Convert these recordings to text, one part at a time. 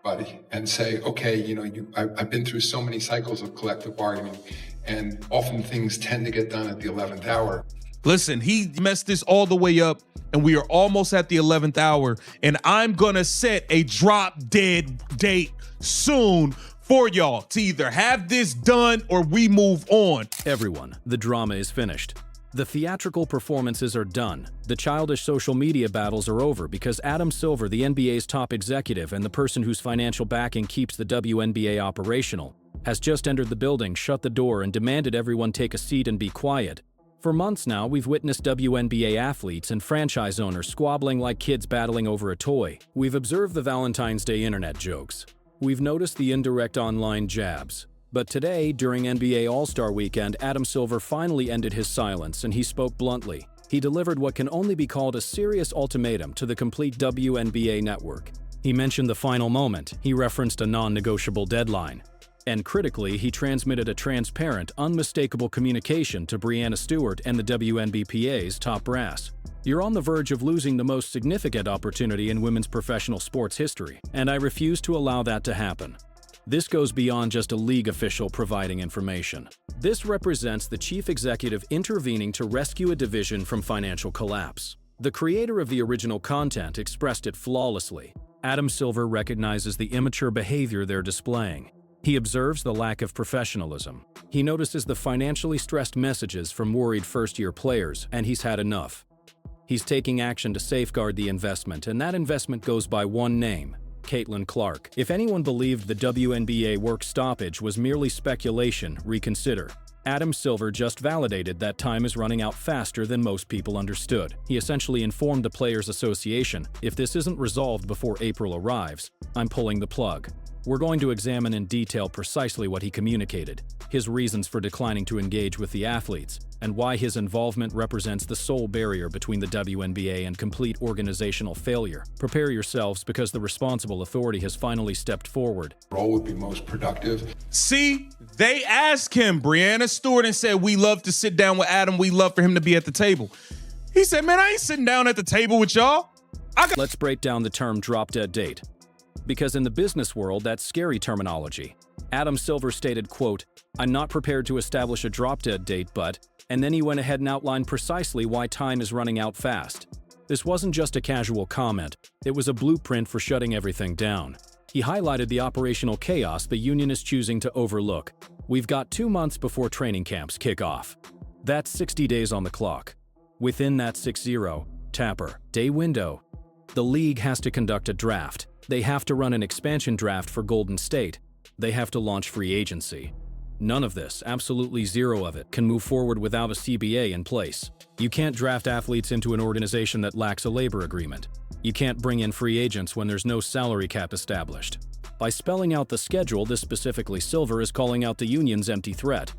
buddy, and say, okay, I've been through so many cycles of collective bargaining, and often things tend to get done at the 11th hour. Listen, he messed this all the way up, and we are almost at the 11th hour, and I'm gonna set a drop dead date soon for y'all to either have this done or we move on. Everyone, the drama is finished. The theatrical performances are done. The childish social media battles are over because Adam Silver, the NBA's top executive and the person whose financial backing keeps the WNBA operational, has just entered the building, shut the door, and demanded everyone take a seat and be quiet. For months now, we've witnessed WNBA athletes and franchise owners squabbling like kids battling over a toy. We've observed the Valentine's Day internet jokes. We've noticed the indirect online jabs. But today, during NBA All-Star Weekend, Adam Silver finally ended his silence and he spoke bluntly. He delivered what can only be called a serious ultimatum to the complete WNBA network. He mentioned the final moment, he referenced a non-negotiable deadline. And critically, he transmitted a transparent, unmistakable communication to Breanna Stewart and the WNBPA's top brass. You're on the verge of losing the most significant opportunity in women's professional sports history, and I refuse to allow that to happen. This goes beyond just a league official providing information. This represents the chief executive intervening to rescue a division from financial collapse. The creator of the original content expressed it flawlessly. Adam Silver recognizes the immature behavior they're displaying. He observes the lack of professionalism. He notices the financially stressed messages from worried first-year players, and he's had enough. He's taking action to safeguard the investment, and that investment goes by one name: Caitlin Clark. If anyone believed the WNBA work stoppage was merely speculation, reconsider. Adam Silver just validated that time is running out faster than most people understood. He essentially informed the Players Association, if this isn't resolved before April arrives, I'm pulling the plug. We're going to examine in detail precisely what he communicated, his reasons for declining to engage with the athletes, and why his involvement represents the sole barrier between the WNBA and complete organizational failure. Prepare yourselves because the responsible authority has finally stepped forward. Role would be most productive. See, they asked him, Breanna Stewart, and said, we love to sit down with Adam. We love for him to be at the table. He said, man, I ain't sitting down at the table with y'all. Let's break down the term drop-dead date. Because in the business world, that's scary terminology. Adam Silver stated, quote, I'm not prepared to establish a drop-dead date, but, and then he went ahead and outlined precisely why time is running out fast. This wasn't just a casual comment, it was a blueprint for shutting everything down. He highlighted the operational chaos the union is choosing to overlook. We've got 2 months before training camps kick off. That's 60 days on the clock. Within that 60 tapper day window, the league has to conduct a draft. They have to run an expansion draft for Golden State. They have to launch free agency. None of this, absolutely zero of it, can move forward without a CBA in place. You can't draft athletes into an organization that lacks a labor agreement. You can't bring in free agents when there's no salary cap established. By spelling out the schedule, this specifically Silver is calling out the union's empty threat.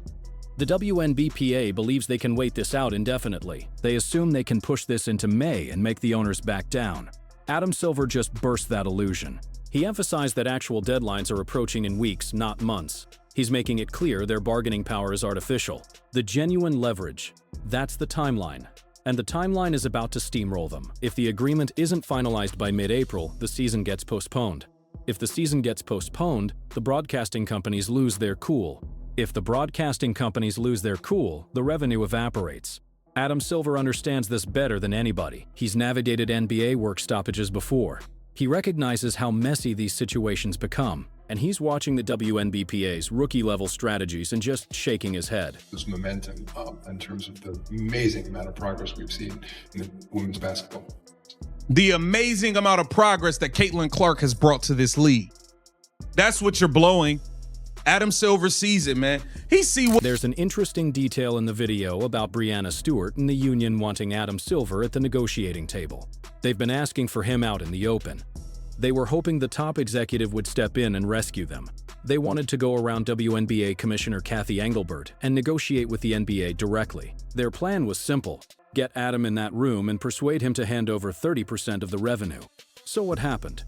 The WNBPA believes they can wait this out indefinitely. They assume they can push this into May and make the owners back down. Adam Silver just burst that illusion. He emphasized that actual deadlines are approaching in weeks, not months. He's making it clear their bargaining power is artificial. The genuine leverage, that's the timeline. And the timeline is about to steamroll them. If the agreement isn't finalized by mid-April, the season gets postponed. If the season gets postponed, the broadcasting companies lose their cool. If the broadcasting companies lose their cool, the revenue evaporates. Adam Silver understands this better than anybody. He's navigated NBA work stoppages before. He recognizes how messy these situations become, and he's watching the WNBPA's rookie-level strategies and just shaking his head. There's momentum in terms of the amazing amount of progress we've seen in women's basketball. The amazing amount of progress that Caitlin Clark has brought to this league. That's what you're blowing. Adam Silver sees it, man. He see what. There's an interesting detail in the video about Breanna Stewart and the union wanting Adam Silver at the negotiating table. They've been asking for him out in the open. They were hoping the top executive would step in and rescue them. They wanted to go around WNBA Commissioner Kathy Engelbert and negotiate with the NBA directly. Their plan was simple: get Adam in that room and persuade him to hand over 30% of the revenue. So what happened?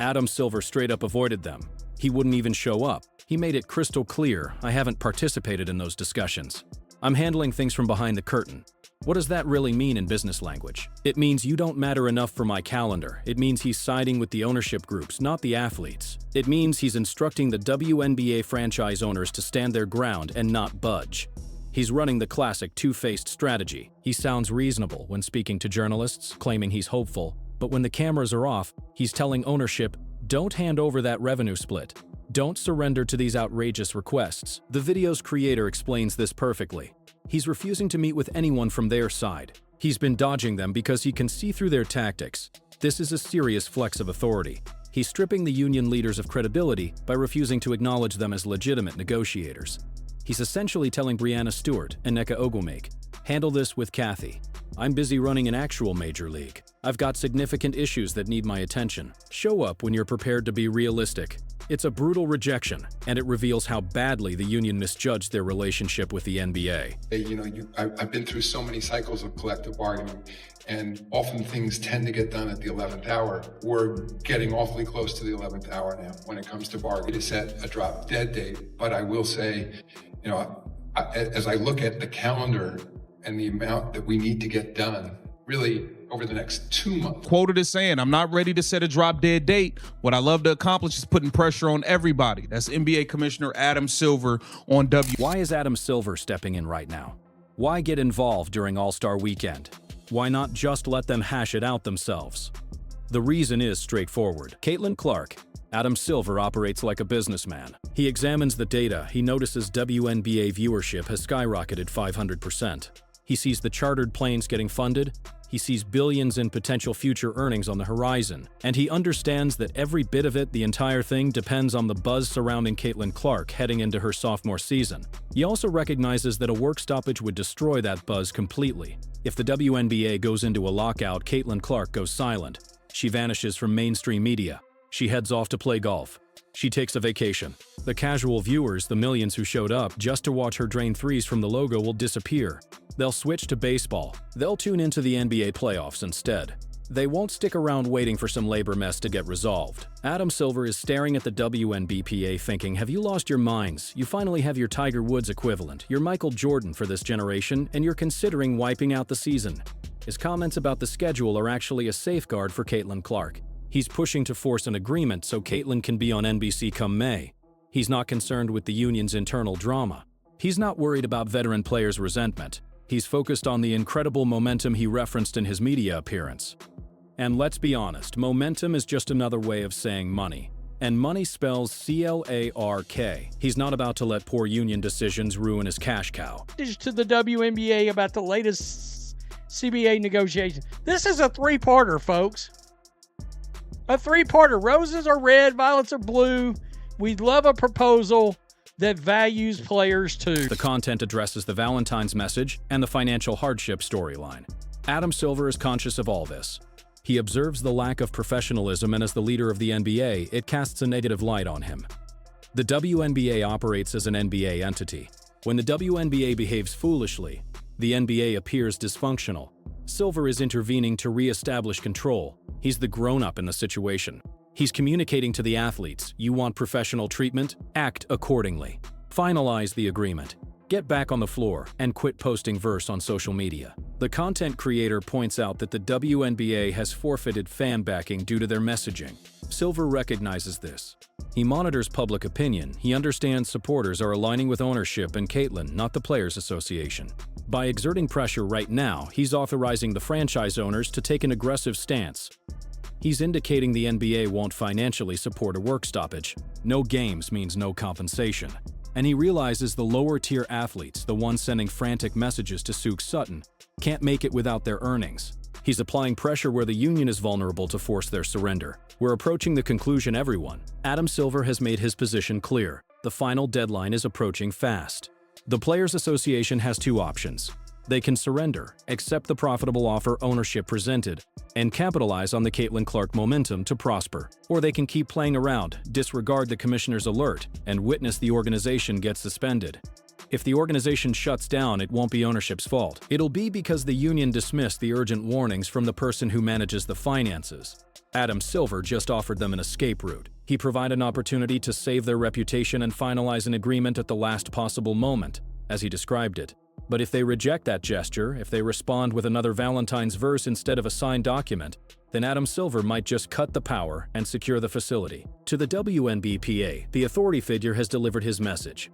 Adam Silver straight up avoided them. He wouldn't even show up. He made it crystal clear, I haven't participated in those discussions. I'm handling things from behind the curtain. What does that really mean in business language? It means you don't matter enough for my calendar. It means he's siding with the ownership groups, not the athletes. It means he's instructing the WNBA franchise owners to stand their ground and not budge. He's running the classic two-faced strategy. He sounds reasonable when speaking to journalists, claiming he's hopeful, but when the cameras are off, he's telling ownership, don't hand over that revenue split. Don't surrender to these outrageous requests. The video's creator explains this perfectly. He's refusing to meet with anyone from their side. He's been dodging them because he can see through their tactics. This is a serious flex of authority. He's stripping the union leaders of credibility by refusing to acknowledge them as legitimate negotiators. He's essentially telling Breanna Stewart and Nneka Ogwumike, handle this with Kathy. I'm busy running an actual major league. I've got significant issues that need my attention. Show up when you're prepared to be realistic. It's a brutal rejection, and it reveals how badly the union misjudged their relationship with the NBA. I've been through so many cycles of collective bargaining, and often things tend to get done at the 11th hour. We're getting awfully close to the 11th hour now when it comes to bargaining. To set a drop dead date, but I will say, as I look at the calendar and the amount that we need to get done, really over the next 2 months. Quoted as saying, I'm not ready to set a drop dead date. What I love to accomplish is putting pressure on everybody. That's NBA Commissioner Adam Silver on Why is Adam Silver stepping in right now? Why get involved during All-Star Weekend? Why not just let them hash it out themselves? The reason is straightforward. Caitlin Clark. Adam Silver operates like a businessman. He examines the data. He notices WNBA viewership has skyrocketed 500%. He sees the chartered planes getting funded. He sees billions in potential future earnings on the horizon, and he understands that every bit of it, the entire thing, depends on the buzz surrounding Caitlin Clark heading into her sophomore season. He also recognizes that a work stoppage would destroy that buzz completely. If the WNBA goes into a lockout, Caitlin Clark goes silent. She vanishes from mainstream media. She heads off to play golf. She takes a vacation. The casual viewers, the millions who showed up just to watch her drain threes from the logo, will disappear. They'll switch to baseball. They'll tune into the NBA playoffs instead. They won't stick around waiting for some labor mess to get resolved. Adam Silver is staring at the WNBPA thinking, have you lost your minds? You finally have your Tiger Woods equivalent, your Michael Jordan for this generation, and you're considering wiping out the season. His comments about the schedule are actually a safeguard for Caitlin Clark. He's pushing to force an agreement so Caitlin can be on NBC come May. He's not concerned with the union's internal drama. He's not worried about veteran players' resentment. He's focused on the incredible momentum he referenced in his media appearance. And let's be honest, momentum is just another way of saying money. And money spells C-L-A-R-K. He's not about to let poor union decisions ruin his cash cow. To the WNBA about the latest CBA negotiations. This is a three-parter, folks. A three-parter. Roses are red, violets are blue. We'd love a proposal that values players too. The content addresses the Valentine's message and the financial hardship storyline. Adam Silver is conscious of all this. He observes the lack of professionalism, and as the leader of the NBA, it casts a negative light on him. The WNBA operates as an NBA entity. When the WNBA behaves foolishly, the NBA appears dysfunctional. Silver is intervening to re-establish control. He's the grown-up in the situation. He's communicating to the athletes, you want professional treatment? Act accordingly. Finalize the agreement. Get back on the floor and quit posting verse on social media. The content creator points out that the WNBA has forfeited fan backing due to their messaging. Silver recognizes this. He monitors public opinion. He understands supporters are aligning with ownership and Caitlin, not the Players Association. By exerting pressure right now, he's authorizing the franchise owners to take an aggressive stance. He's indicating the NBA won't financially support a work stoppage. No games means no compensation. And he realizes the lower-tier athletes, the ones sending frantic messages to Suk Sutton, can't make it without their earnings. He's applying pressure where the union is vulnerable to force their surrender. We're approaching the conclusion, everyone. Adam Silver has made his position clear. The final deadline is approaching fast. The Players Association has two options. They can surrender, accept the profitable offer ownership presented, and capitalize on the Caitlin Clark momentum to prosper. Or they can keep playing around, disregard the commissioner's alert, and witness the organization get suspended. If the organization shuts down, it won't be ownership's fault. It'll be because the union dismissed the urgent warnings from the person who manages the finances. Adam Silver just offered them an escape route. He provided an opportunity to save their reputation and finalize an agreement at the last possible moment, as he described it. But if they reject that gesture, if they respond with another Valentine's verse instead of a signed document, then Adam Silver might just cut the power and secure the facility. To the WNBPA, the authority figure has delivered his message.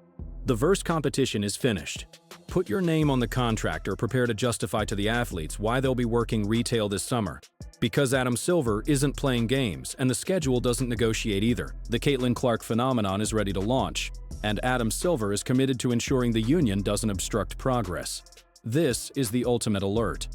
The verse competition is finished. Put your name on the contract or prepare to justify to the athletes why they'll be working retail this summer. Because Adam Silver isn't playing games and the schedule doesn't negotiate either, the Caitlin Clark phenomenon is ready to launch, and Adam Silver is committed to ensuring the union doesn't obstruct progress. This is the ultimate alert.